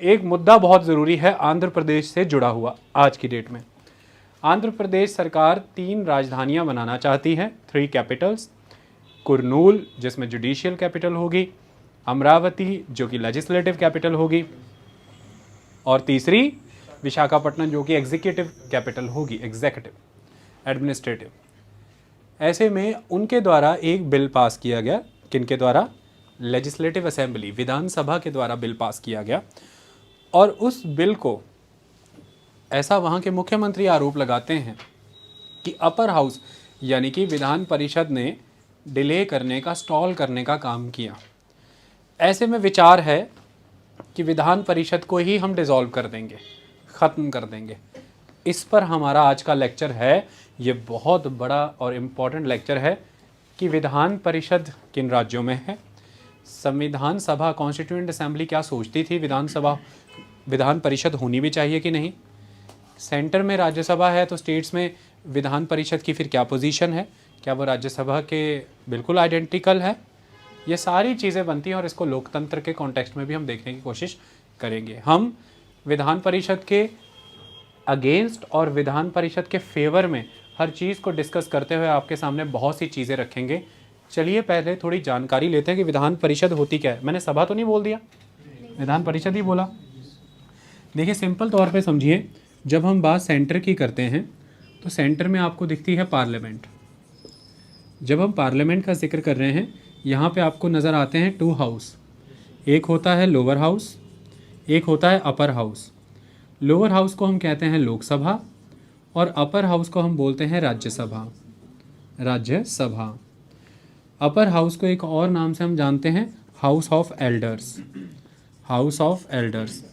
एक मुद्दा बहुत ज़रूरी है आंध्र प्रदेश से जुड़ा हुआ आज की डेट में। आंध्र प्रदेश सरकार 3 राजधानियां बनाना चाहती है, 3 कैपिटल्स। कुरनूल जिसमें जुडिशियल कैपिटल होगी, अमरावती जो कि लेजिस्लेटिव कैपिटल होगी, और तीसरी विशाखापट्टनम जो कि एग्जीक्यूटिव कैपिटल होगी, एग्जीक्यूटिव एडमिनिस्ट्रेटिव। ऐसे में उनके द्वारा एक बिल पास किया गया, किनके द्वारा? लेजिस्लेटिव असेंबली, विधानसभा के द्वारा बिल पास किया गया। और उस बिल को ऐसा वहाँ के मुख्यमंत्री आरोप लगाते हैं कि अपर हाउस यानी कि विधान परिषद ने डिले करने का, स्टॉल करने का काम किया। ऐसे में विचार है कि विधान परिषद को ही हम डिसॉल्व कर देंगे, ख़त्म कर देंगे। इस पर हमारा आज का लेक्चर है। ये बहुत बड़ा और इम्पॉर्टेंट लेक्चर है कि विधान परिषद किन राज्यों में है, संविधान सभा कॉन्स्टिट्यूएंट असेंबली क्या सोचती थी, विधान परिषद होनी भी चाहिए कि नहीं, सेंटर में राज्यसभा है तो स्टेट्स में विधान परिषद की फिर क्या पोजीशन है, क्या वो राज्यसभा के बिल्कुल आइडेंटिकल है। ये सारी चीज़ें बनती हैं और इसको लोकतंत्र के कॉन्टेक्स्ट में भी हम देखने की कोशिश करेंगे। हम विधान परिषद के अगेंस्ट और विधान परिषद के फेवर में हर चीज़ को डिस्कस करते हुए आपके सामने बहुत सी चीज़ें रखेंगे। चलिए पहले थोड़ी जानकारी लेते हैं कि विधान परिषद होती क्या है। मैंने सभा तो नहीं बोल दिया, विधान परिषद ही बोला। देखिए सिंपल तौर पे समझिए, जब हम बात सेंटर की करते हैं तो सेंटर में आपको दिखती है पार्लियामेंट। जब हम पार्लियामेंट का जिक्र कर रहे हैं, यहाँ पे आपको नज़र आते हैं 2 हाउस, एक होता है लोअर हाउस, एक होता है अपर हाउस। लोअर हाउस को हम कहते हैं लोकसभा और अपर हाउस को हम बोलते हैं राज्यसभा। राज्यसभा। अपर हाउस को एक और नाम से हम जानते हैं house of elders, house of elders,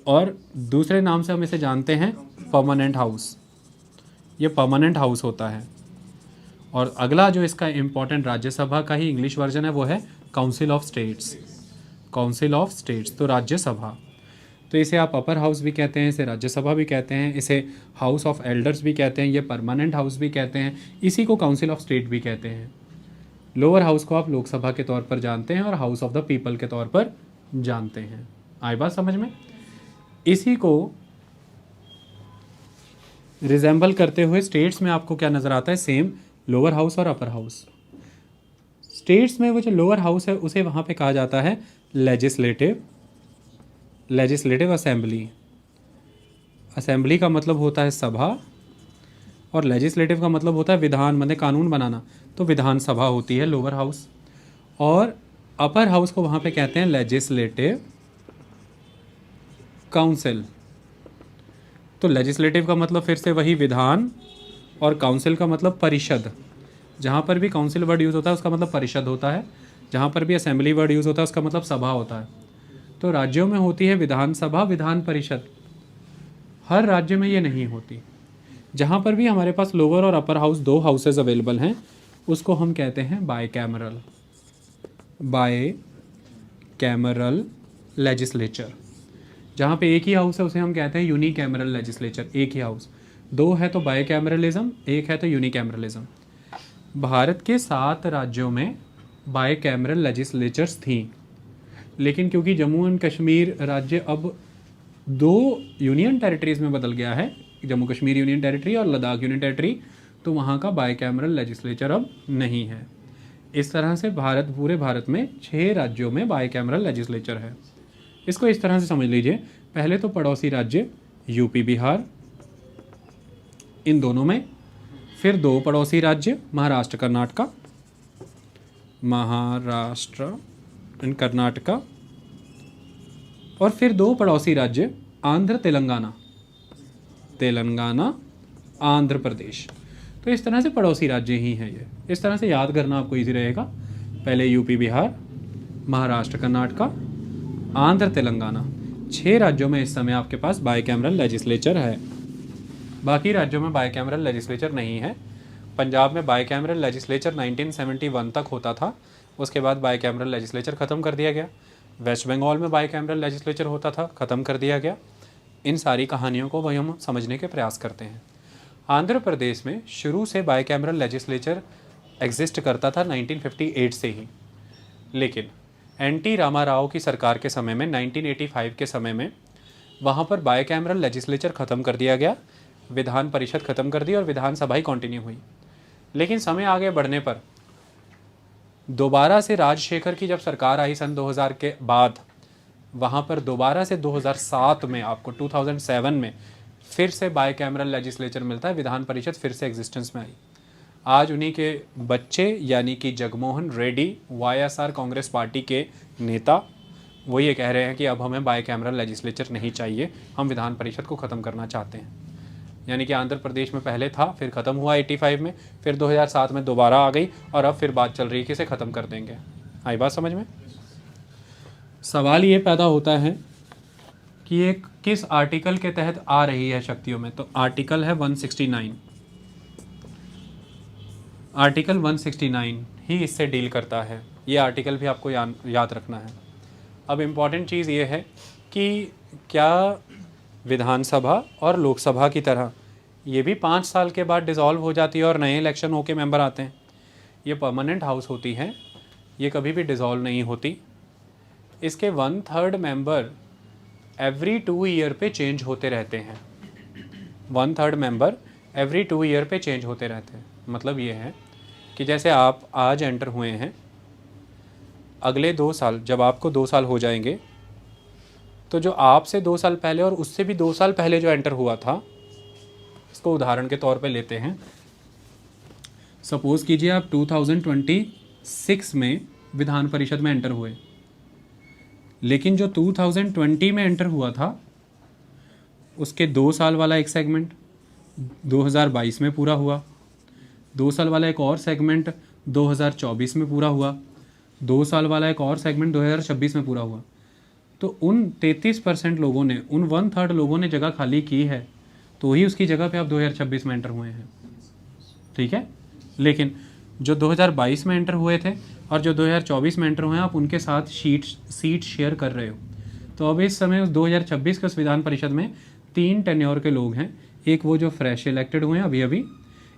और दूसरे नाम से हम इसे जानते हैं परमानेंट हाउस। ये परमानेंट हाउस होता है। और अगला जो इसका इम्पॉर्टेंट राज्यसभा का ही इंग्लिश वर्जन है वो है council of states, council of states. तो राज्यसभा, तो इसे आप अपर हाउस भी कहते हैं, इसे राज्यसभा भी कहते हैं, इसे हाउस ऑफ एल्डर्स भी कहते हैं, ये परमानेंट हाउस भी कहते हैं, इसी को काउंसिल ऑफ स्टेट भी कहते हैं। लोअर हाउस को आप लोकसभा के तौर पर जानते हैं और हाउस ऑफ द पीपल के तौर पर जानते हैं। आई बात समझ में? इसी को रिजेंबल करते हुए स्टेट्स में आपको क्या नज़र आता है? सेम लोअर हाउस और अपर हाउस। स्टेट्स में वो जो लोअर हाउस है उसे वहाँ पे कहा जाता है लेजिस्लेटिव, लेजिस्लेटिव असेंबली। असेंबली का मतलब होता है सभा और लेजिस्लेटिव का मतलब होता है विधान, मतलब कानून बनाना। तो विधानसभा होती है लोअर हाउस, और अपर हाउस को वहाँ पे कहते हैं लेजिस्लेटिव काउंसिल। तो लेजिस्लेटिव का मतलब फिर से वही विधान, और काउंसिल का मतलब परिषद। जहाँ पर भी काउंसिल वर्ड यूज़ होता है उसका मतलब परिषद होता है, जहाँ पर भी असेंबली वर्ड यूज़ होता है उसका मतलब सभा होता है। तो राज्यों में होती है विधानसभा, विधान परिषद। हर राज्य में ये नहीं होती। जहाँ पर भी हमारे पास लोअर और अपर हाउस 2 हाउसेज अवेलेबल हैं उसको हम कहते हैं बायकैमरल, बायकैमरल लेजिस्लेचर। जहाँ पे एक ही हाउस है उसे हम कहते हैं यूनिकैमरल लेजिस्लेचर। एक ही हाउस, 2 है तो बायकैमरलिज्म, 1 है तो यूनिकैमरलिज्म। भारत के 7 राज्यों में बायकैमरल लेजिस्लेचर्स थीं, लेकिन क्योंकि जम्मू एंड कश्मीर राज्य अब 2 यूनियन टेरिटरीज़ में बदल गया है, जम्मू कश्मीर यूनियन टेरिटरी और लद्दाख यूनियन टेरिटरी, तो वहाँ का बायकैमरल लेजिस्लेचर अब नहीं है। इस तरह से पूरे भारत में 6 राज्यों में बायकैमरल लेजिस्लेचर है। इसको इस तरह से समझ लीजिए, पहले तो पड़ोसी राज्य यूपी बिहार, इन दोनों में, फिर 2 पड़ोसी राज्य महाराष्ट्र कर्नाटका, महाराष्ट्र एंड कर्नाटका, और फिर 2 पड़ोसी राज्य आंध्र तेलंगाना, तेलंगाना आंध्र प्रदेश। तो इस तरह से पड़ोसी राज्य ही हैं ये। इस तरह से याद करना आपको इजी रहेगा। पहले यूपी बिहार, महाराष्ट्र कर्नाटका, आंध्र तेलंगाना, 6 राज्यों में इस समय आपके पास बायकैमरल लेजिस्लेचर है। बाकी राज्यों में बायकैमरल लेजिस्लेचर नहीं है। पंजाब में बायकैमरल लेजिस्लेचर 1971 तक होता था, उसके बाद बायकैमरल लेजिस्लेचर ख़त्म कर दिया गया। वेस्ट बंगाल में बायकैमरल लेजिस्लेचर होता था, ख़त्म कर दिया गया। इन सारी कहानियों को वही हम समझने के प्रयास करते हैं। आंध्र प्रदेश में शुरू से बायकैमरल लेजिस्लेचर एग्जिस्ट करता था 1958 से ही, लेकिन एनटी रामाराव की सरकार के समय में 1985 के समय में वहाँ पर बायकैमरल लेजिस्लेचर ख़त्म कर दिया गया, विधान परिषद ख़त्म कर दी और विधानसभा ही कंटिन्यू हुई। लेकिन समय आगे बढ़ने पर दोबारा से राजशेखर की जब सरकार आई सन 2000 के बाद, वहाँ पर दोबारा से 2007 में आपको 2007 में फिर से बायकैमरल लेजिस्लेचर मिलता है, विधान परिषद फिर से एग्जिस्टेंस में आई। आज उन्हीं के बच्चे यानी कि जगमोहन रेड्डी वाईएसआर कांग्रेस पार्टी के नेता वो ये कह रहे हैं कि अब हमें बायकैमरल लेजिस्लेचर नहीं चाहिए, हम विधान परिषद को ख़त्म करना चाहते हैं। यानी कि आंध्र प्रदेश में पहले था, फिर ख़त्म हुआ 85 में, फिर 2007 में दोबारा आ गई और अब फिर बात चल रही है कि इसे ख़त्म कर देंगे। आई बात समझ में? सवाल ये पैदा होता है कि ये किस आर्टिकल के तहत आ रही है शक्तियों में। तो आर्टिकल है 169, आर्टिकल 169 ही इससे डील करता है। ये आर्टिकल भी आपको याद रखना है। अब इम्पॉर्टेंट चीज़ ये है कि क्या विधानसभा और लोकसभा की तरह ये भी 5 साल के बाद डिसॉल्व हो जाती है और नए इलेक्शन होके मेंबर आते हैं। ये परमानेंट हाउस होती है, ये कभी भी डिसॉल्व नहीं होती। इसके 1/3 मेंबर एवरी 2 ईयर पे चेंज होते रहते हैं। 1/3 मेंबर एवरी 2 ईयर पे चेंज होते रहते हैं। मतलब ये है कि जैसे आप आज एंटर हुए हैं, अगले 2 साल जब आपको 2 साल हो जाएंगे तो जो आपसे 2 साल पहले और उससे भी 2 साल पहले जो एंटर हुआ था, इसको उदाहरण के तौर पे लेते हैं। सपोज़ कीजिए आप 2026 में विधान परिषद में एंटर हुए, लेकिन जो 2020 में एंटर हुआ था उसके 2 साल वाला एक सेगमेंट 2022 में पूरा हुआ, 2 साल वाला एक और सेगमेंट 2024 में पूरा हुआ, 2 साल वाला एक और सेगमेंट 2026 में पूरा हुआ। तो उन 33% लोगों ने, उन 1/3 लोगों ने जगह खाली की है, तो ही उसकी जगह पे आप 2026 में एंटर हुए हैं। ठीक है, लेकिन जो 2022 में एंटर हुए थे और जो 2024 में एंटर हुए हैं, आप उनके साथ सीट शेयर कर रहे हो। तो अब इस समय उस 2026 के उस विधान परिषद में 3 टेन्योर के लोग हैं। एक वो जो फ्रेश इलेक्टेड हुए हैं अभी अभी,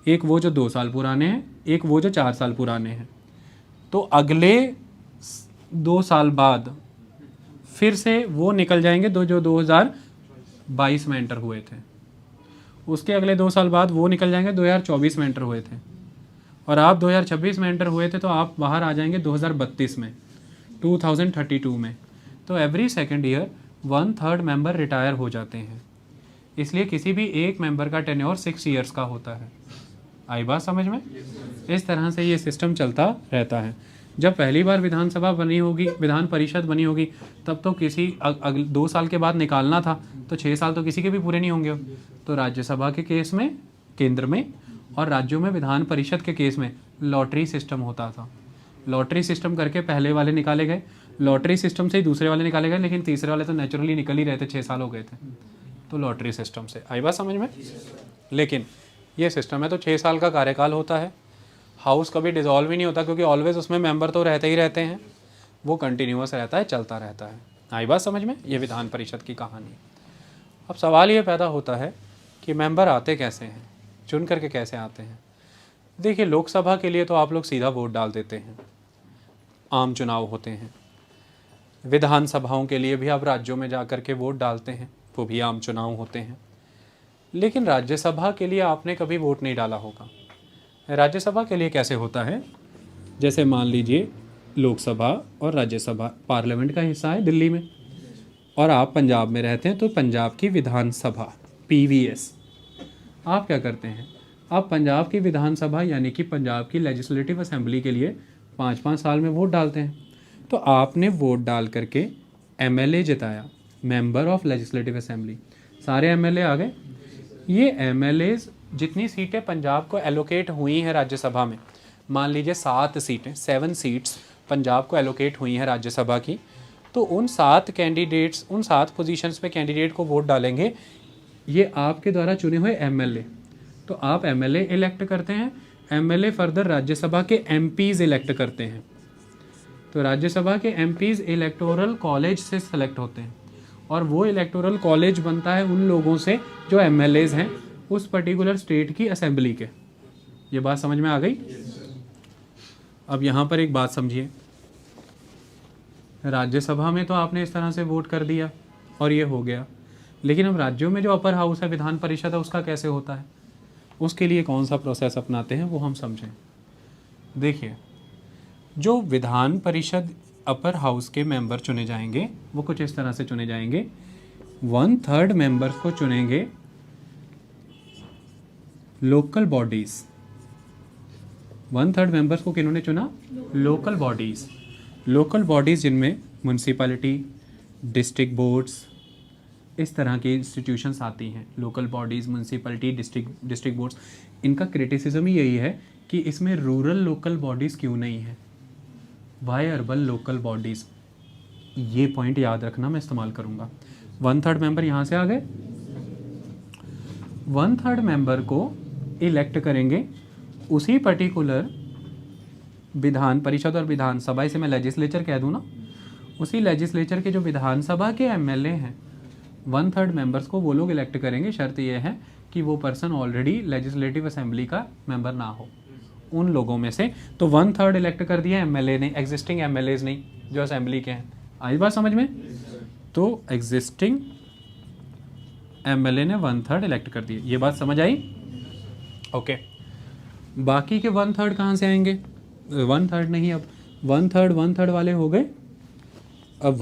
एक वो जो 2 साल पुराने हैं, एक वो जो 4 साल पुराने हैं। तो अगले 2 साल बाद फिर से वो निकल जाएंगे जो 2022 में एंटर हुए थे। उसके अगले 2 साल बाद वो निकल जाएंगे 2024 में एंटर हुए थे, और आप 2026 में एंटर हुए थे तो आप बाहर आ जाएंगे 2032 में, 2032 में। तो every second year 1/3 member retire हो जाते हैं। इसलिए किसी भी एक मेंबर का टेन्योर 6 ईयर्स का होता है। आई बात समझ में? इस तरह से ये सिस्टम चलता रहता है। जब पहली बार विधानसभा बनी होगी, विधान परिषद बनी होगी, तब तो किसी 2 साल के बाद निकालना था, तो 6 साल तो किसी के भी पूरे नहीं होंगे। तो राज्यसभा के केस में केंद्र में और राज्यों में विधान परिषद के केस में लॉटरी सिस्टम होता था। लॉटरी सिस्टम करके पहले वाले निकाले गए, लॉटरी सिस्टम से ही दूसरे वाले निकाले गए, लेकिन तीसरे वाले तो नेचुरली निकल ही रहे थे, 6 साल हो गए थे। तो लॉटरी सिस्टम से। आई बात समझ में? लेकिन ये सिस्टम है तो 6 साल का कार्यकाल होता है। हाउस कभी डिसॉल्व ही नहीं होता, क्योंकि ऑलवेज उसमें मेंबर तो रहते ही रहते हैं, वो कंटिन्यूअस रहता है, चलता रहता है। आई बात समझ में? ये विधान परिषद की कहानी। अब सवाल ये पैदा होता है कि मेंबर आते कैसे हैं, चुन करके कैसे आते हैं। देखिए, लोकसभा के लिए तो आप लोग सीधा वोट डाल देते हैं, आम चुनाव होते हैं। विधानसभाओं के लिए भी आप राज्यों में जा कर के वोट डालते हैं, वो भी आम चुनाव होते हैं। लेकिन राज्यसभा के लिए आपने कभी वोट नहीं डाला होगा। राज्यसभा के लिए कैसे होता है? जैसे मान लीजिए लोकसभा और राज्यसभा पार्लियामेंट का हिस्सा है दिल्ली में, और आप पंजाब में रहते हैं, तो पंजाब की विधानसभा PVS, आप क्या करते हैं? आप पंजाब की विधानसभा यानी कि पंजाब की लेजिस्लेटिव असेंबली के लिए 5-5 साल में वोट डालते हैं। तो आपने वोट डाल करके MLA जिताया, मेंबर ऑफ लेजिस्लेटिव असेंबली। सारे MLA आ गए। ये MLAs जितनी सीटें पंजाब को एलोकेट हुई हैं राज्यसभा में, मान लीजिए 7 सीटें, 7 सीट्स पंजाब को एलोकेट हुई हैं राज्यसभा की, तो उन 7 कैंडिडेट्स, उन 7 पोजीशंस पे कैंडिडेट को वोट डालेंगे ये आपके द्वारा चुने हुए MLA। तो आप MLA इलेक्ट करते हैं, MLA फर्दर राज्यसभा के MPs इलेक्ट करते हैं। तो राज्यसभा के MPs इलेक्टोरल कॉलेज से सेलेक्ट होते हैं, और वो इलेक्टोरल कॉलेज बनता है उन लोगों से जो MLAs हैं उस पर्टिकुलर स्टेट की असेंबली के। ये बात समझ में आ गई? अब यहाँ पर एक बात समझिए, राज्यसभा में तो आपने इस तरह से वोट कर दिया और ये हो गया, लेकिन अब राज्यों में जो अपर हाउस है, विधान परिषद है, उसका कैसे होता है, उसके लिए कौन सा प्रोसेस अपनाते हैं वो हम समझें। देखिए, जो विधान परिषद अपर हाउस के मेंबर चुने जाएंगे वो कुछ इस तरह से चुने जाएंगे। 1/3 मेंबर्स को चुनेंगे लोकल बॉडीज़। 1/3 मेंबर्स को किन्होंने चुना? Local bodies. लोकल बॉडीज़ जिनमें म्यूनसिपैलिटी, डिस्ट्रिक्ट बोर्ड्स, इस तरह की इंस्टीट्यूशंस आती हैं। Local bodies, municipality, district boards. इनका क्रिटिसिज्म ही यही है कि इसमें रूरल लोकल बॉडीज़ क्यों नहीं है, वाई अर्बन लोकल बॉडीज़। ये पॉइंट याद रखना, मैं इस्तेमाल करूँगा। 1/3 मेंबर यहाँ से आ गए। 1/3 मेंबर को इलेक्ट करेंगे उसी पर्टिकुलर विधान परिषद और विधानसभा, इसे मैं लेजिस्लेचर कह दूँ ना, उसी लेजिस्लेचर के जो विधानसभा के एमएलए हैं 1/3 मेंबर्स को वो लोग इलेक्ट करेंगे। शर्त ये है कि वो पर्सन ऑलरेडी लेजिस्लेटिव असेंबली का मेंबर ना हो उन लोगों में से। तो 1/3 इलेक्ट कर दिया एमएलए ने, एग्जिस्टिंग एमएलएज नहीं जो असेंबली के हैं। आई बात समझ में? तो एग्जिस्टिंग एमएलए ने 1/3 इलेक्ट कर दिए। ये बात समझ आई? ओके। बाकी के 1/3 कहाँ से आएंगे? 1/3 नहीं, अब 1/3 वाले हो गए। अब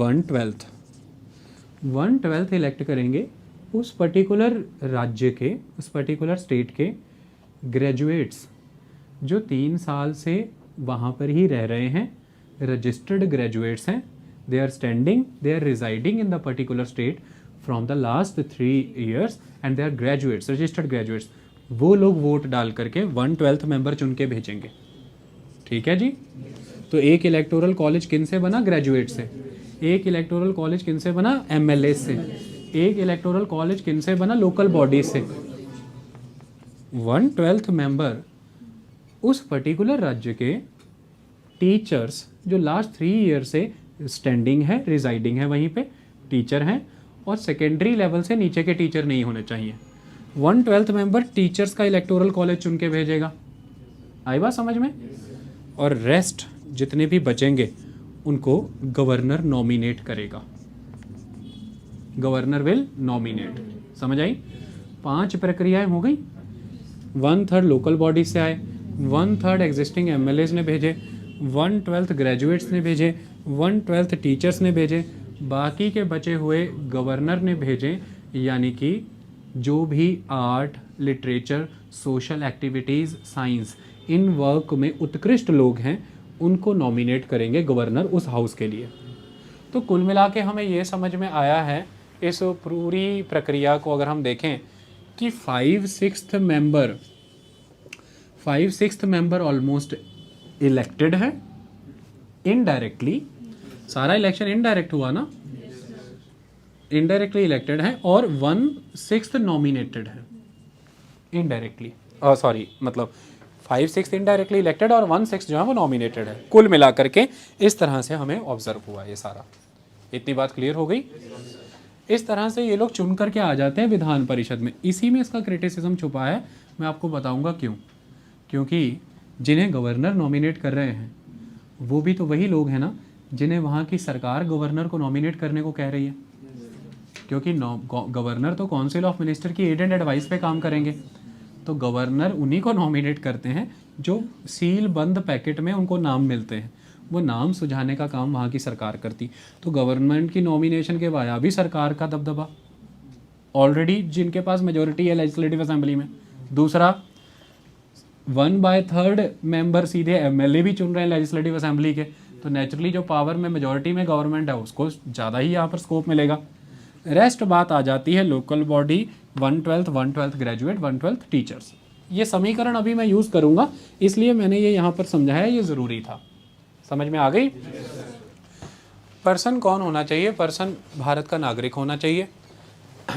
1/12 इलेक्ट करेंगे उस पर्टिकुलर राज्य के, उस पर्टिकुलर स्टेट के ग्रेजुएट्स जो 3 साल से वहाँ पर ही रह रहे हैं, रजिस्टर्ड ग्रेजुएट्स हैं। They are standing, they are residing in the particular state from the last 3 years and they are graduates, registered graduates. वो लोग वोट डाल करके 1/12 मेंबर चुन के भेजेंगे। ठीक है जी? तो एक इलेक्टोरल कॉलेज किन से बना? ग्रेजुएट से। एक इलेक्टोरल कॉलेज किन से बना? एमएलए से। एक इलेक्टोरल कॉलेज किन से बना? लोकल बॉडी से। 1/12 मेंबर उस पर्टिकुलर राज्य के टीचर्स जो लास्ट 3 years से स्टैंडिंग है, रिजाइडिंग है, वहीं पे टीचर हैं, और सेकेंडरी लेवल से नीचे के टीचर नहीं होने चाहिए। 1/12 मेंबर टीचर्स का इलेक्टोरल कॉलेज चुन के भेजेगा। आई बात समझ में? और रेस्ट जितने भी बचेंगे उनको गवर्नर नॉमिनेट करेगा। Governor will nominate. समझ आई? 5 प्रक्रियाएं हो गई। 1/3 लोकल बॉडी से आए, 1/3 एग्जिस्टिंग एमएलएज ने भेजे, 1/12 ग्रेजुएट्स ने भेजे, 1/12 टीचर्स ने भेजे, बाकी के बचे हुए गवर्नर ने भेजे। यानी कि जो भी art, literature, social activities, science, in work में उत्कृष्ट लोग हैं उनको नॉमिनेट करेंगे गवर्नर उस हाउस के लिए। तो कुल मिला के हमें ये समझ में आया है इस पूरी प्रक्रिया को अगर हम देखें कि 5/6 मेंबर ऑलमोस्ट इलेक्टेड है इनडायरेक्टली। सारा इलेक्शन इनडायरेक्ट हुआ ना, इनडायरेक्टली इलेक्टेड है, और 1/6 नॉमिनेटेड है इनडायरेक्टली। सॉरी, मतलब 5/6 इनडायरेक्टली इलेक्टेड और 1/6 जो है वो नॉमिनेटेड है। कुल मिलाकर के इस तरह से हमें ऑब्जर्व हुआ ये सारा। इतनी बात क्लियर हो गई? इस तरह से ये लोग चुन करके आ जाते हैं विधान परिषद में। इसी में इसका क्रिटिसिज्म छुपा है, मैं आपको बताऊंगा क्यों। क्योंकि जिन्हें गवर्नर नॉमिनेट कर रहे हैं वो भी तो वही लोग हैं ना जिन्हें वहाँ की सरकार गवर्नर को नॉमिनेट करने को कह रही है। क्योंकि गवर्नर तो काउंसिल ऑफ मिनिस्टर की एड एंड एडवाइस पे काम करेंगे, तो गवर्नर उन्हीं को नॉमिनेट करते हैं जो सील बंद पैकेट में उनको नाम मिलते हैं। वो नाम सुझाने का काम वहाँ की सरकार करती। तो गवर्नमेंट की नॉमिनेशन के बाद भी सरकार का दबदबा ऑलरेडी जिनके पास मेजोरिटी है लेजिस्लेटिव असेंबली में। दूसरा, 1/3 मेंबर सीधे एमएलए भी चुन रहे हैं लेजिस्लेटिव असेंबली के, तो नेचुरली जो पावर में मेजोरिटी में गवर्नमेंट है उसको ज़्यादा ही यहाँ पर स्कोप मिलेगा। रेस्ट बात आ जाती है लोकल बॉडी, 1/12 ग्रेजुएट, 1/12 टीचर्स। ये समीकरण अभी मैं यूज़ करूँगा, इसलिए मैंने ये यहाँ पर समझाया, ये ज़रूरी था। समझ में आ गई? पर्सन कौन होना चाहिए? पर्सन भारत का नागरिक होना चाहिए।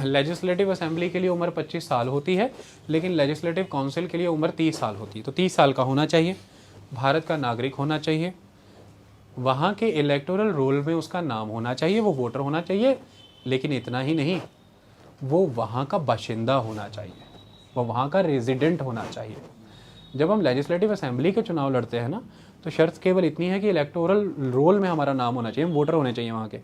लेजिस्लेटिव असेंबली के लिए उम्र 25 साल होती है, लेकिन लेजिस्लेटिव काउंसिल के लिए उम्र 30 साल होती है। तो 30 साल का होना चाहिए, भारत का नागरिक होना चाहिए, वहाँ के इलेक्टोरल रोल में उसका नाम होना चाहिए, वो वोटर होना चाहिए। लेकिन इतना ही नहीं, वो वहाँ का बाशिंदा होना चाहिए, वो वहाँ का रेजिडेंट होना चाहिए। जब हम लेजिस्लेटिव असेंबली के चुनाव लड़ते हैं ना, तो शर्त केवल इतनी है कि इलेक्टोरल रोल में हमारा नाम होना चाहिए, हम वोटर होने चाहिए वहाँ के।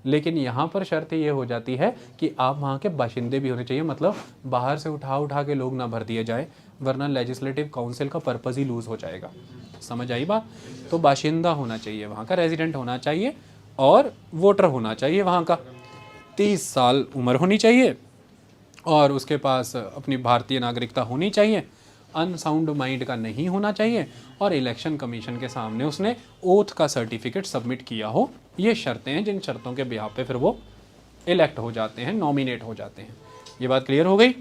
लेकिन यहाँ पर शर्त ये हो जाती है कि आप वहाँ के बाशिंदे भी होने चाहिए, मतलब बाहर से उठा के लोग ना भर दिए जाए, वरना लेजिस्लेटिव काउंसिल का पर्पज़ ही लूज़ हो जाएगा। समझ आई बात? तो बाशिंदा होना चाहिए, वहाँ का रेजिडेंट होना चाहिए और वोटर होना चाहिए वहाँ का, 30 साल उम्र होनी चाहिए और उसके पास अपनी भारतीय नागरिकता होनी चाहिए, अनसाउंड माइंड का नहीं होना चाहिए और इलेक्शन कमीशन के सामने उसने ओथ का सर्टिफिकेट सबमिट किया हो। ये शर्तें हैं जिन शर्तों के बिहाफ पे फिर वो इलेक्ट हो जाते हैं, नॉमिनेट हो जाते हैं। ये बात क्लियर हो गई?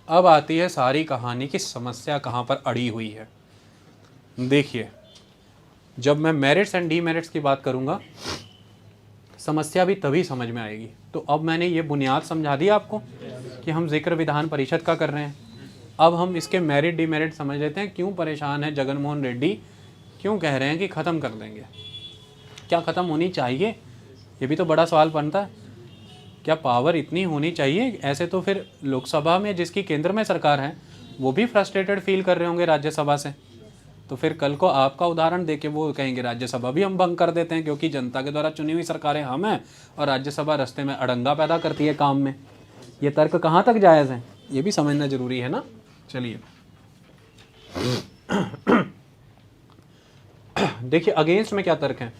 अब आती है सारी कहानी की समस्या कहाँ पर अड़ी हुई है। देखिए, जब मैं मेरिट्स एंड डीमेरिट्स की बात करूँगा, समस्या भी तभी समझ में आएगी। तो अब मैंने ये बुनियाद समझा दी आपको कि हम जिक्र विधान परिषद का कर रहे हैं। अब हम इसके मेरिट डीमेरिट समझ लेते हैं। क्यों परेशान है जगन मोहन रेड्डी, क्यों कह रहे हैं कि ख़त्म कर देंगे? क्या ख़त्म होनी चाहिए? ये भी तो बड़ा सवाल बनता है। क्या पावर इतनी होनी चाहिए? ऐसे तो फिर लोकसभा में जिसकी केंद्र में सरकार है वो भी फ्रस्ट्रेटेड फील कर रहे होंगे राज्यसभा से। तो फिर कल को आपका उदाहरण देके वो कहेंगे राज्यसभा भी हम भंग कर देते हैं, क्योंकि जनता के द्वारा चुनी हुई सरकारें हम हैं और राज्यसभा रास्ते में अड़ंगा पैदा करती है काम में। ये तर्क कहाँ तक जायज़ है, ये भी समझना जरूरी है ना। चलिए देखिए, अगेंस्ट में क्या तर्क है?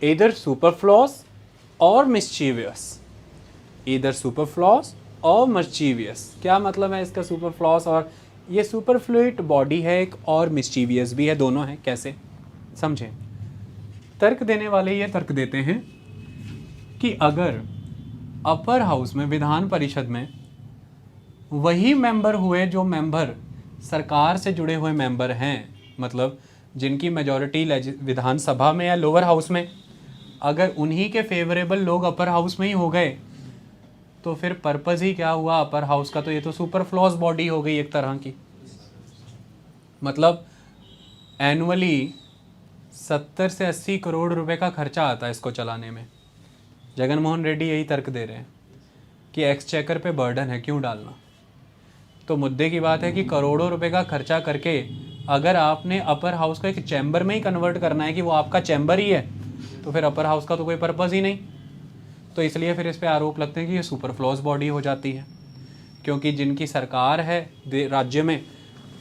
इधर सुपरफ्लॉस और मिस्चीवियस, इधर सुपरफ्लॉस और मिस्चीवियस। क्या मतलब है इसका सुपरफ्लॉस? और ये सुपरफ्लूइड बॉडी है एक और मिस्चीवियस भी है, दोनों हैं। कैसे समझें? तर्क देने वाले ये तर्क देते हैं कि अगर अपर हाउस में विधान परिषद में वही मेंबर हुए जो मेंबर सरकार से जुड़े हुए मेंबर हैं, मतलब जिनकी मेजॉरिटी विधानसभा में या लोअर हाउस में, अगर उन्हीं के फेवरेबल लोग अपर हाउस में ही हो गए तो फिर पर्पज़ ही क्या हुआ अपर हाउस का? तो ये तो सुपरफ्लॉस बॉडी हो गई एक तरह की। मतलब एनुअली 70 से 80 करोड़ रुपए का खर्चा आता है इसको चलाने में। जगन मोहन रेड्डी यही तर्क दे रहे हैं कि एक्सचेकर पे बर्डन है, क्यों डालना। तो मुद्दे की बात है कि करोड़ों रुपए का खर्चा करके अगर आपने अपर हाउस को एक चैम्बर में ही कन्वर्ट करना है कि वो आपका चैम्बर ही है, तो फिर अपर हाउस का तो कोई पर्पज़ ही नहीं। तो इसलिए फिर इस पे आरोप लगते हैं कि ये सुपरफ्लॉस बॉडी हो जाती है, क्योंकि जिनकी सरकार है राज्य में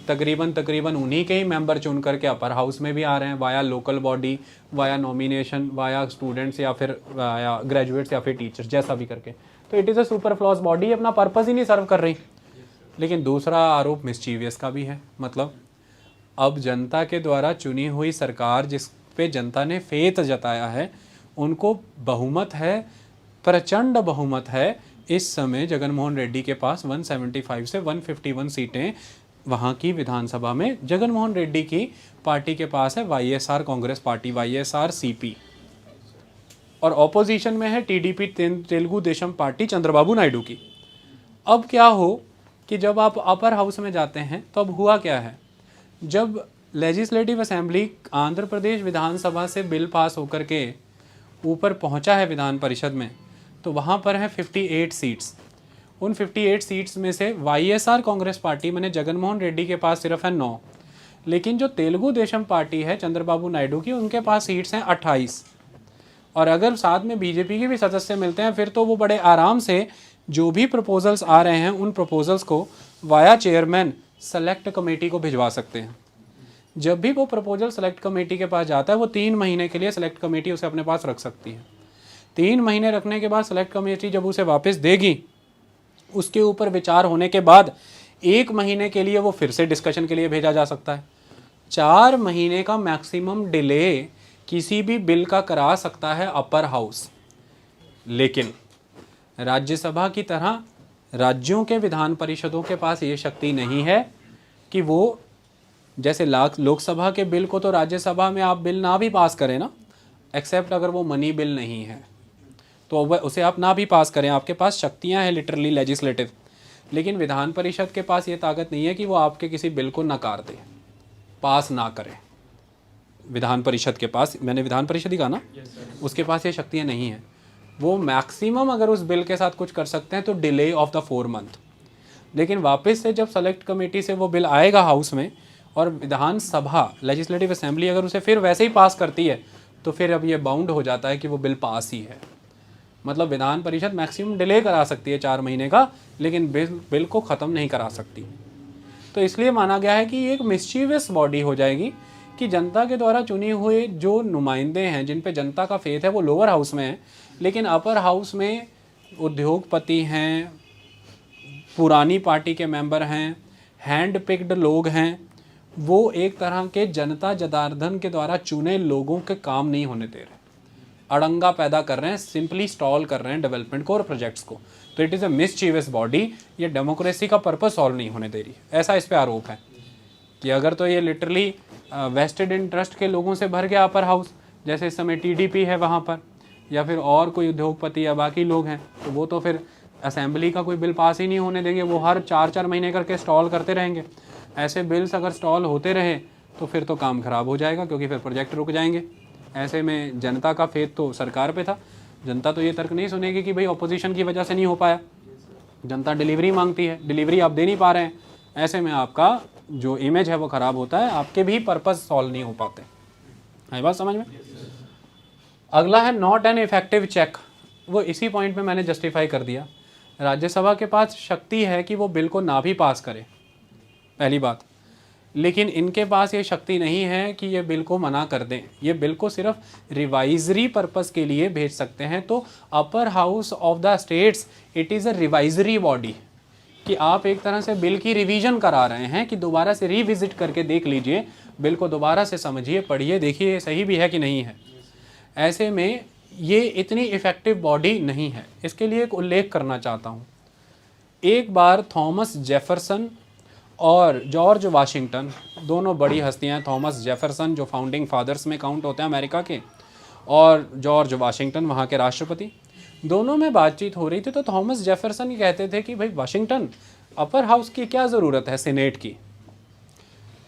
तकरीबन उन्हीं के ही मेंबर चुन करके अपर हाउस में भी आ रहे हैं, via local body, via nomination, via students या फिर वाया ग्रेजुएट्स या फिर टीचर्स, जैसा भी करके। तो इट इज़ अ सुपरफ्लॉस बॉडी, अपना पर्पज़ ही नहीं सर्व कर रही। लेकिन दूसरा आरोप मिस्चीवियस का भी है। मतलब अब जनता के द्वारा चुनी हुई सरकार जिस पे जनता ने फेथ जताया है, उनको बहुमत है, प्रचंड बहुमत है। इस समय जगन मोहन रेड्डी के पास 175 से 151 सीटें वहाँ की विधानसभा में जगन मोहन रेड्डी की पार्टी के पास है, YSR Congress party, YSR CP. और ऑपोजिशन में है टीडीपी तेलुगु देशम पार्टी चंद्रबाबू नायडू की। अब क्या हो कि जब आप अपर हाउस में जाते हैं तो अब हुआ क्या है, जब लेजिस्लेटिव असेंबली आंध्र प्रदेश विधानसभा से बिल पास होकर के ऊपर पहुंचा है विधान परिषद में, तो वहाँ पर है 58 सीट्स। उन 58 सीट्स में से वाईएसआर कांग्रेस पार्टी मैंने जगन मोहन रेड्डी के पास सिर्फ है 9, लेकिन जो तेलुगु देशम पार्टी है चंद्रबाबू नायडू की, उनके पास सीट्स हैं 28। और अगर साथ में बीजेपी के भी सदस्य मिलते हैं फिर तो वो बड़े आराम से जो भी प्रपोजल्स आ रहे हैं उन प्रपोजल्स को वाया चेयरमैन सेलेक्ट कमेटी को भिजवा सकते हैं। जब भी वो प्रपोजल सेलेक्ट कमेटी के पास जाता है, वो 3 महीने के लिए सेलेक्ट कमेटी उसे अपने पास रख सकती है। 3 महीने रखने के बाद सेलेक्ट कमेटी जब उसे वापस देगी, उसके ऊपर विचार होने के बाद 1 महीने के लिए वो फिर से डिस्कशन के लिए भेजा जा सकता है। 4 महीने का मैक्सिमम डिले किसी भी बिल का करा सकता है अपर हाउस। लेकिन राज्यसभा की तरह राज्यों के विधान परिषदों के पास ये शक्ति नहीं है कि वो, जैसे लोकसभा के बिल को तो राज्यसभा में आप बिल ना भी पास करें ना, एक्सेप्ट अगर वो मनी बिल नहीं है तो उसे आप ना भी पास करें, आपके पास शक्तियां हैं लिटरली लेजिस्लेटिव। लेकिन विधान परिषद के पास ये ताकत नहीं है कि वो आपके किसी बिल को नकार दे, पास ना करे। विधान परिषद के पास, मैंने विधान परिषद ही कहा ना, उसके पास ये शक्तियाँ नहीं हैं। वो मैक्सिमम अगर उस बिल के साथ कुछ कर सकते हैं तो डिले ऑफ द 4 मंथ। लेकिन वापस से जब सेलेक्ट कमेटी से वो बिल आएगा हाउस में और विधानसभा लेजिस्लेटिव असेंबली अगर उसे फिर वैसे ही पास करती है तो फिर अब ये बाउंड हो जाता है कि वो बिल पास ही है। मतलब विधान परिषद मैक्सिमम डिले करा सकती है 4 महीने का, लेकिन बिल को ख़त्म नहीं करा सकती। तो इसलिए माना गया है कि ये एक मिस्चीवियस बॉडी हो जाएगी कि जनता के द्वारा चुनी हुए जो नुमाइंदे हैं जिन पे जनता का फेथ है वो लोअर हाउस में है, लेकिन अपर हाउस में उद्योगपति हैं, पुरानी पार्टी के मेंबर हैं, हैंड पिक्ड लोग हैं, वो एक तरह के जनता जनार्दन के द्वारा चुने लोगों के काम नहीं होने दे रहे, अड़ंगा पैदा कर रहे हैं, सिंपली स्टॉल कर रहे हैं डेवलपमेंट को और प्रोजेक्ट्स को। तो it is a mischievous body, ये डेमोक्रेसी का पर्पस सॉल्व नहीं होने दे रही, ऐसा इस पे आरोप है कि अगर तो ये लिटरली वेस्टेड इंटरेस्ट के लोगों से भर गया अपर हाउस, जैसे इस समय टीडीपी है वहाँ पर, या फिर और कोई उद्योगपति या बाकी लोग हैं, तो वो तो फिर असेंबली का कोई बिल पास ही नहीं होने देंगे, वो हर 4-4 महीने करके स्टॉल करते रहेंगे। ऐसे बिल्स अगर स्टॉल होते रहे तो फिर तो काम ख़राब हो जाएगा, क्योंकि फिर प्रोजेक्ट रुक जाएंगे। ऐसे में जनता का फेथ तो सरकार पे था, जनता तो ये तर्क नहीं सुनेगी कि भाई ऑपोजिशन की वजह से नहीं हो पाया, जनता डिलीवरी मांगती है, डिलीवरी आप दे नहीं पा रहे हैं, ऐसे में आपका जो इमेज है वो ख़राब होता है, आपके भी पर्पस सॉल्व नहीं हो पाते। है बात समझ में? अगला है नॉट एन इफेक्टिव चेक। वो इसी पॉइंट में मैंने जस्टिफाई कर दिया, राज्यसभा के पास शक्ति है कि वो बिल को ना भी पास करे, पहली बात, लेकिन इनके पास ये शक्ति नहीं है कि ये बिल को मना कर दें। ये बिल को सिर्फ रिवाइजरी पर्पस के लिए भेज सकते हैं। तो upper house of the states it is a revisory body, कि आप एक तरह से बिल की रिवीजन करा रहे हैं कि दोबारा से रिविजिट करके देख लीजिए, बिल को दोबारा से समझिए, पढ़िए, देखिए सही भी है कि नहीं है। ऐसे में ये इतनी इफ़ेक्टिव बॉडी नहीं है। इसके लिए एक उल्लेख करना चाहता हूँ। एक बार थॉमस जेफरसन और जॉर्ज वाशिंगटन, दोनों बड़ी हस्तियाँ हैं, थॉमस जेफरसन जो फाउंडिंग फादर्स में काउंट होते हैं अमेरिका के, और जॉर्ज वाशिंगटन वहाँ के राष्ट्रपति, दोनों में बातचीत हो रही थी। तो थॉमस जेफरसन कहते थे कि भाई वाशिंगटन, अपर हाउस की क्या ज़रूरत है सेनेट की।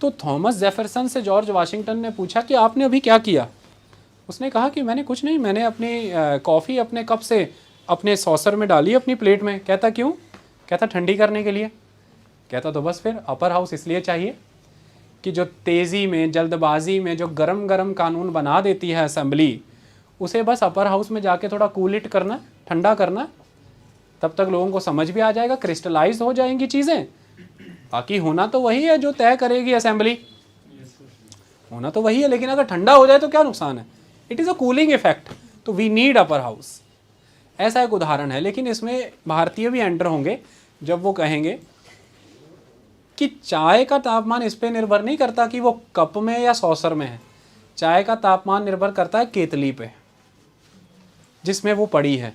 तो थॉमस जेफरसन से जॉर्ज वाशिंगटन ने पूछा कि आपने अभी क्या किया। उसने कहा कि मैंने कुछ नहीं, मैंने अपनी कॉफ़ी अपने कप से अपने सॉसर में डाली अपनी प्लेट में। कहता क्यों? कहता ठंडी करने के लिए। कहता तो बस फिर अपर हाउस इसलिए चाहिए कि जो तेज़ी में, जल्दबाजी में जो गरम गरम कानून बना देती है असेंबली, उसे बस अपर हाउस में जाके थोड़ा कूल इट करना, ठंडा करना, तब तक लोगों को समझ भी आ जाएगा, क्रिस्टलाइज हो जाएंगी चीज़ें। बाकी होना तो वही है जो तय करेगी असेंबली, होना तो वही है, लेकिन अगर ठंडा हो जाए तो क्या नुकसान है? It is a cooling effect. तो वी नीड अपर हाउस। ऐसा एक उदाहरण है, लेकिन इसमें भारतीय भी एंटर होंगे जब वो कहेंगे कि चाय का तापमान इस पर निर्भर नहीं करता कि वो कप में या सॉसर में है, चाय का तापमान निर्भर करता है केतली पे जिसमें वो पड़ी है,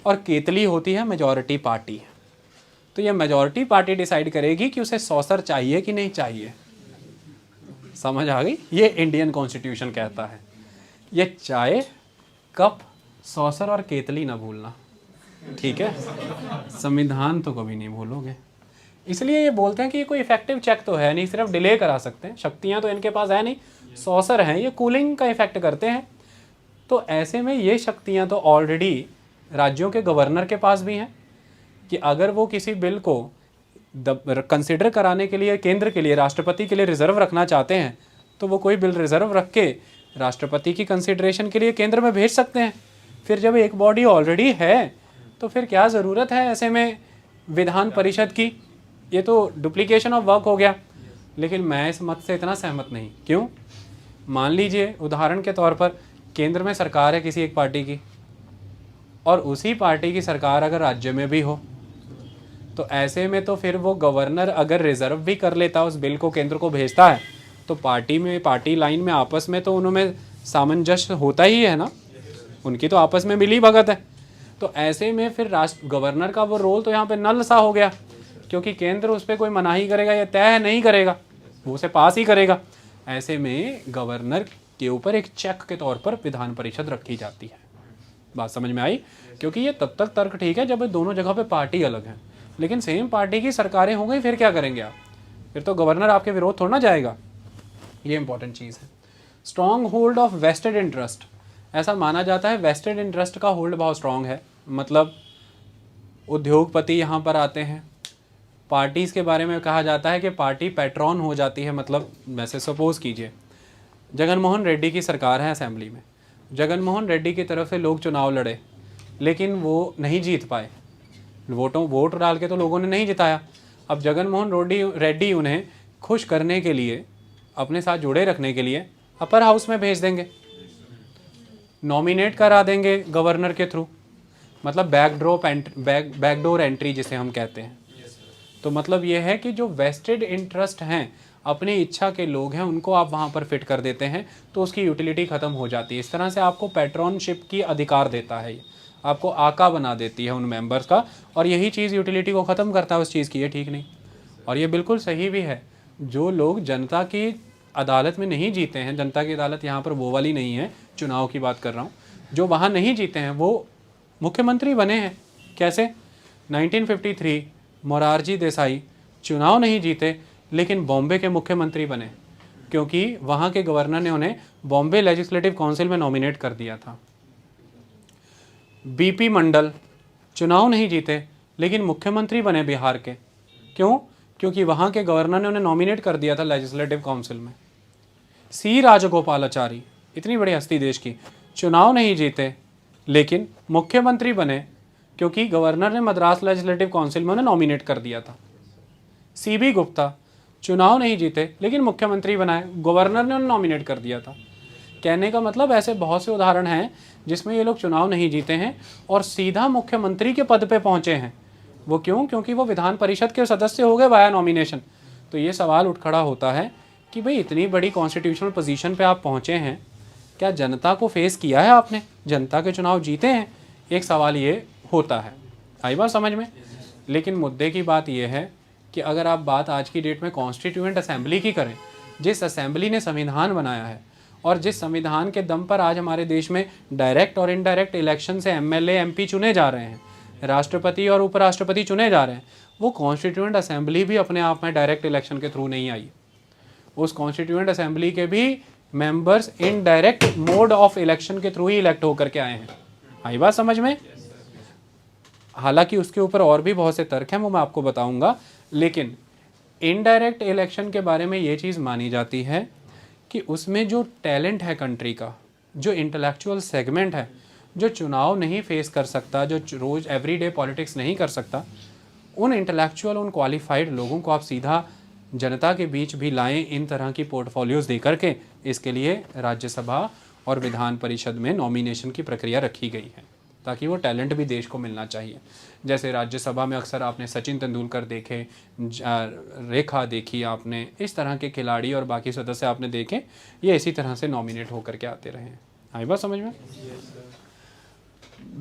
और केतली होती है मेजॉरिटी पार्टी। तो ये मेजॉरिटी पार्टी डिसाइड करेगी कि उसे सॉसर चाहिए कि नहीं चाहिए। समझ आ गई? ये इंडियन कॉन्स्टिट्यूशन कहता है। ये चाय, कप, सॉसर और केतली ना भूलना, ठीक है? संविधान तो कभी नहीं भूलोगे। इसलिए ये बोलते हैं कि ये कोई इफेक्टिव चेक तो है नहीं, सिर्फ डिले करा सकते हैं, शक्तियाँ तो इनके पास है नहीं, सॉसर हैं, ये कूलिंग का इफेक्ट करते हैं। तो ऐसे में ये शक्तियाँ तो ऑलरेडी राज्यों के गवर्नर के पास भी हैं कि अगर वो किसी बिल को कंसिडर कराने के लिए केंद्र के लिए, राष्ट्रपति के लिए रिजर्व रखना चाहते हैं, तो वो कोई बिल रिजर्व रख के राष्ट्रपति की कंसिडरेशन के लिए केंद्र में भेज सकते हैं। फिर जब एक बॉडी ऑलरेडी है तो फिर क्या ज़रूरत है ऐसे में विधान परिषद की? ये तो डुप्लीकेशन ऑफ वर्क हो गया। लेकिन मैं इस मत से इतना सहमत नहीं। क्यों? मान लीजिए उदाहरण के तौर पर केंद्र में सरकार है किसी एक पार्टी की, और उसी पार्टी की सरकार अगर राज्य में भी हो, तो ऐसे में तो फिर वो गवर्नर अगर रिजर्व भी कर लेता उस बिल को, केंद्र को भेजता है, तो पार्टी में, पार्टी लाइन में आपस में तो उनमें सामंजस्य होता ही है ना, उनकी तो आपस में मिली भगत है। तो ऐसे में फिर गवर्नर का वो रोल तो यहाँ पे नल सा हो गया, क्योंकि केंद्र उस पर कोई मनाही करेगा या तय नहीं करेगा, वो उसे पास ही करेगा। ऐसे में गवर्नर के ऊपर एक चेक के तौर पर विधान परिषद रखी जाती है। बात समझ में आई? क्योंकि ये तब तक तर्क ठीक है जब दोनों जगह पे पार्टी अलग है, लेकिन सेम पार्टी की सरकारें हो गई, फिर क्या करेंगे आप? फिर तो गवर्नर आपके विरोध थोड़ा ना जाएगा। ये इंपॉर्टेंट चीज़ है। Strong hold of vested interest, ऐसा माना जाता है वेस्टेड इंटरेस्ट का होल्ड बहुत स्ट्रॉन्ग है। मतलब उद्योगपति यहाँ पर आते हैं, पार्टीज़ के बारे में कहा जाता है कि पार्टी पैट्रॉन हो जाती है। मतलब वैसे सपोज़ कीजिए जगन मोहन रेड्डी की सरकार है असेंबली में, जगन मोहन रेड्डी की तरफ से लोग चुनाव लड़े लेकिन वो नहीं जीत पाए, वोट डाल के तो लोगों ने नहीं जिताया। अब जगन मोहन रेड्डी उन्हें खुश करने के लिए, अपने साथ जुड़े रखने के लिए अपर हाउस में भेज देंगे, नॉमिनेट करा देंगे गवर्नर के थ्रू, मतलब बैकडोर एंट्री जिसे हम कहते हैं। तो मतलब ये है कि जो वेस्टेड इंटरेस्ट हैं, अपनी इच्छा के लोग हैं, उनको आप वहाँ पर फिट कर देते हैं तो उसकी यूटिलिटी ख़त्म हो जाती है। इस तरह से आपको पैट्रॉनशिप की अधिकार देता है, ये आपको आका बना देती है उन मेंबर्स का, और यही चीज़ यूटिलिटी को ख़त्म करता है उस चीज़ की। ये ठीक नहीं, और ये बिल्कुल सही भी है। जो लोग जनता की अदालत में नहीं जीते हैं, जनता की अदालत यहाँ पर वो वाली नहीं है, चुनाव की बात कर रहा हूँ, जो वहाँ नहीं जीते हैं वो मुख्यमंत्री बने हैं। कैसे? 1953 मोरारजी देसाई चुनाव नहीं जीते लेकिन बॉम्बे के मुख्यमंत्री बने, क्योंकि वहाँ के गवर्नर ने उन्हें बॉम्बे लेजिस्लेटिव काउंसिल में नॉमिनेट कर दिया था। बीपी मंडल चुनाव नहीं जीते लेकिन मुख्यमंत्री बने बिहार के। क्यों? क्योंकि वहाँ के गवर्नर ने उन्हें नॉमिनेट कर दिया था लेजिस्लेटिव काउंसिल में। सी राजगोपालाचारी, इतनी बड़ी हस्ती देश की, चुनाव नहीं जीते लेकिन मुख्यमंत्री बने क्योंकि गवर्नर ने मद्रास लेजिस्लेटिव काउंसिल में उन्हें नॉमिनेट कर दिया था। सीबी गुप्ता चुनाव नहीं जीते लेकिन मुख्यमंत्री बनाए, गवर्नर ने उन्हें नॉमिनेट कर दिया था। कहने का मतलब ऐसे बहुत से उदाहरण हैं जिसमें ये लोग चुनाव नहीं जीते हैं और सीधा मुख्यमंत्री के पद पे पहुंचे हैं। वो क्यों? क्योंकि वो विधान परिषद के सदस्य हो गए वाया नॉमिनेशन। तो ये सवाल उठ खड़ा होता है कि भाई इतनी बड़ी कॉन्स्टिट्यूशनल पोजीशन पे आप पहुंचे हैं, क्या जनता को फेस किया है आपने? जनता के चुनाव जीते हैं? एक सवाल ये होता है। आई बात समझ में? लेकिन मुद्दे की बात यह है कि अगर आप बात आज की डेट में कॉन्स्टिट्यूएंट असेंबली की करें, जिस असेंबली ने संविधान बनाया है और जिस संविधान के दम पर आज हमारे देश में डायरेक्ट और इनडायरेक्ट इलेक्शन से एमएलए एमपी चुने जा रहे हैं, राष्ट्रपति और उपराष्ट्रपति चुने जा रहे हैं, वो कॉन्स्टिट्यूएंट असेंबली भी अपने आप में डायरेक्ट इलेक्शन के थ्रू नहीं आई। उस कॉन्स्टिट्यूएंट असेंबली के भी members indirect mode of election के थ्रू ही इलेक्ट होकर के आए हैं। आई बात समझ में? हालांकि उसके ऊपर और भी बहुत से तर्क हैं, वो मैं आपको बताऊंगा। लेकिन इनडायरेक्ट इलेक्शन के बारे में ये चीज़ मानी जाती है कि उसमें जो टैलेंट है कंट्री का, जो इंटेलेक्चुअल सेगमेंट है, जो चुनाव नहीं फेस कर सकता, जो रोज़ एवरीडे पॉलिटिक्स नहीं कर सकता, उन इंटेलेक्चुअल, उन क्वालिफाइड लोगों को आप सीधा जनता के बीच भी लाएं इन तरह की पोर्टफोलियोज़ दे करके। इसके लिए राज्यसभा और विधान परिषद में नॉमिनेशन की प्रक्रिया रखी गई है ताकि वो टैलेंट भी देश को मिलना चाहिए। जैसे राज्यसभा में अक्सर आपने सचिन तेंदुलकर देखे, रेखा देखी आपने, इस तरह के खिलाड़ी और बाकी सदस्य आपने देखे, ये इसी तरह से नॉमिनेट होकर के आते रहे हैं। आई बात समझ में?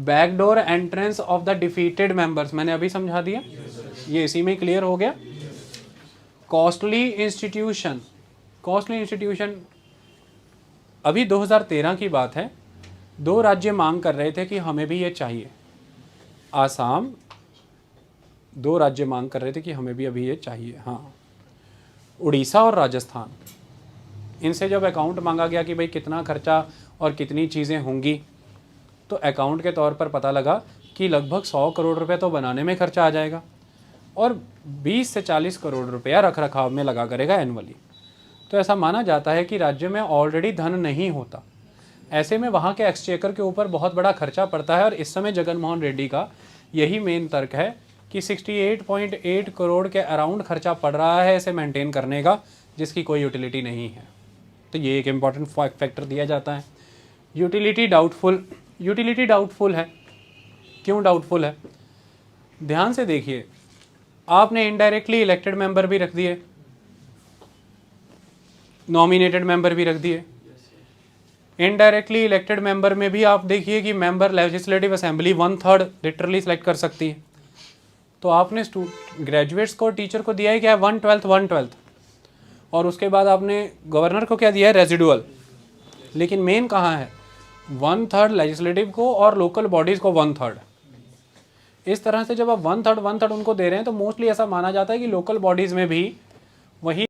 Backdoor entrance of the defeated members मैंने अभी समझा दिया, ये इसी में क्लियर हो गया। कॉस्टली इंस्टीट्यूशन, कॉस्टली इंस्टीट्यूशन अभी 2013 की बात है। 2 राज्य मांग कर रहे थे कि हमें भी ये चाहिए। आसाम, 2 राज्य मांग कर रहे थे कि हमें भी अभी ये चाहिए। हाँ, उड़ीसा और राजस्थान। इनसे जब अकाउंट मांगा गया कि भाई कितना खर्चा और कितनी चीज़ें होंगी, तो अकाउंट के तौर पर पता लगा कि लगभग 100 करोड़ रुपए तो बनाने में खर्चा आ जाएगा और 20 से 40 करोड़ रुपया रख रखाव में लगा करेगा एनुअली। तो ऐसा माना जाता है कि राज्य में ऑलरेडी धन नहीं होता, ऐसे में वहाँ के एक्सचेकर के ऊपर बहुत बड़ा खर्चा पड़ता है। और इस समय जगन मोहन रेड्डी का यही मेन तर्क है कि 68.8 करोड़ के अराउंड खर्चा पड़ रहा है इसे मेंटेन करने का, जिसकी कोई यूटिलिटी नहीं है। तो ये एक इम्पॉर्टेंट फैक्टर दिया जाता है। यूटिलिटी डाउटफुल, यूटिलिटी डाउटफुल है। क्यों डाउटफुल है? ध्यान से देखिए, आपने इनडायरेक्टली इलेक्टेड मेंबर भी रख दिए, नॉमिनेटेड मेंबर भी रख दिए। इनडायरेक्टली इलेक्टेड मेंबर में भी आप देखिए कि member legislative assembly 1/3 literally select कर सकती है। तो आपने ग्रेजुएट्स को, टीचर को दिया है क्या है 1/12, और उसके बाद आपने गवर्नर को क्या दिया है रेजिडुअल। लेकिन मेन कहाँ है? 1/3 लेजिस्लेटिव को और लोकल बॉडीज़ को 1/3। इस तरह से जब आप 1/3 उनको दे रहे हैं तो मोस्टली ऐसा माना जाता है कि लोकल बॉडीज़ में भी वही